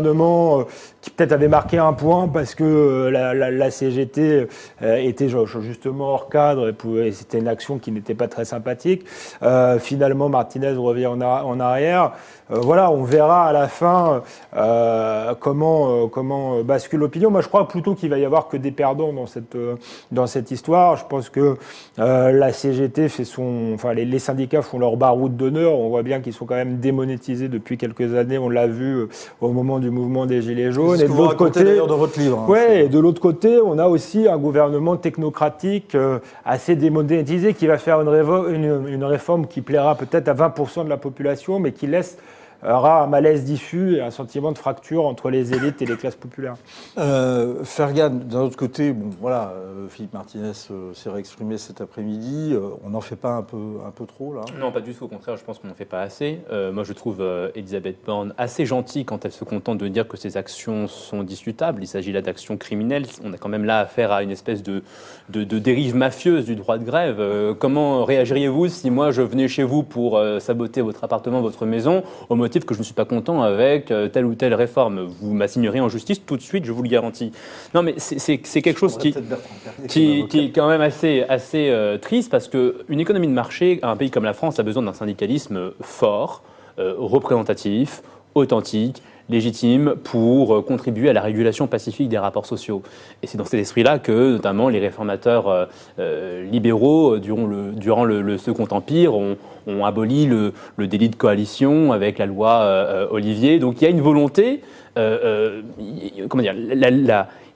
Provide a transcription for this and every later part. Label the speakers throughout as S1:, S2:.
S1: gouvernement qui peut-être avait marqué un point parce que la CGT était justement hors cadre et c'était une action qui n'était pas très sympathique. Finalement, Martinez revient en arrière. Voilà, on verra à la fin comment bascule l'opinion. Moi, je crois plutôt qu'il va y avoir que des perdants dans cette histoire. Je pense que la CGT les syndicats font leur baroud d'honneur. On voit bien qu'ils sont quand même démonétisés depuis quelques années. On l'a vu au moment du mouvement des Gilets jaunes.
S2: C'est ce que vous racontez d'ailleurs dans votre livre.
S1: Et de l'autre côté, on a aussi un gouvernement technocratique assez démonétisé qui va faire une réforme qui plaira peut-être à 20% de la population, mais qui aura un malaise diffus et un sentiment de fracture entre les élites et les classes populaires.
S2: Fergan, d'un autre côté, Philippe Martinez s'est réexprimé cet après-midi. On n'en fait pas un peu trop, là?
S3: Non, pas du tout. Au contraire, je pense qu'on n'en fait pas assez. Moi, je trouve Elisabeth Borne assez gentille quand elle se contente de dire que ses actions sont discutables. Il s'agit là d'actions criminelles. On a quand même là affaire à une espèce de dérive mafieuse du droit de grève. Comment réagiriez-vous si moi, je venais chez vous pour saboter votre appartement, votre maison, au motif que je ne suis pas content avec telle ou telle réforme? Vous m'assigneriez en justice tout de suite, je vous le garantis. Non, mais c'est quelque chose qui est quand même assez triste, parce qu'une économie de marché, un pays comme la France, a besoin d'un syndicalisme fort, représentatif, authentique, légitime, pour contribuer à la régulation pacifique des rapports sociaux. Et c'est dans cet esprit-là que, notamment, les réformateurs libéraux, durant le Second Empire, ont aboli le délit de coalition avec la loi Olivier. Donc il y a une volonté,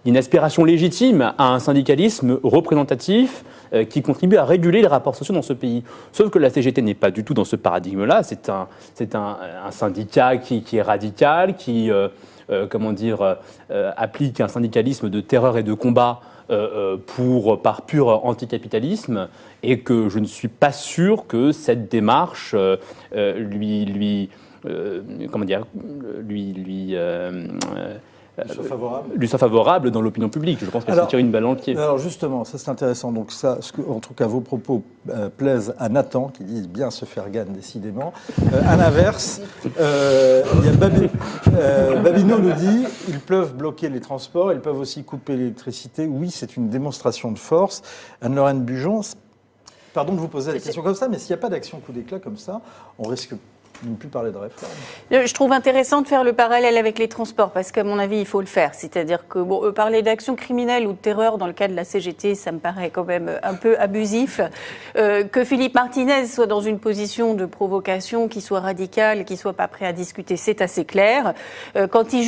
S3: une aspiration légitime à un syndicalisme représentatif qui contribue à réguler les rapports sociaux dans ce pays. Sauf que la CGT n'est pas du tout dans ce paradigme-là. C'est un syndicat qui est radical, qui applique un syndicalisme de terreur et de combat par pur anticapitalisme, et que je ne suis pas sûr que cette démarche lui soit favorable dans l'opinion publique. Je pense qu'elle se tire une balle dans le pied.
S2: Alors justement, ça c'est intéressant. Donc ça, en tout cas, vos propos plaisent à Nathan, qui dit bien se faire gagner décidément. À l'inverse, il y a Babino nous dit ils peuvent bloquer les transports, ils peuvent aussi couper l'électricité. Oui, c'est une démonstration de force. Anne-Lorraine Bujon, pardon de vous poser la question comme ça, mais s'il n'y a pas d'action coup d'éclat comme ça, on risque ne plus parler de réforme.
S4: Je trouve intéressant de faire le parallèle avec les transports, parce qu'à mon avis, il faut le faire. C'est-à-dire que parler d'action criminelle ou de terreur dans le cas de la CGT, ça me paraît quand même un peu abusif. Que Philippe Martinez soit dans une position de provocation, qu'il soit radical, qu'il soit pas prêt à discuter, c'est assez clair. Quand il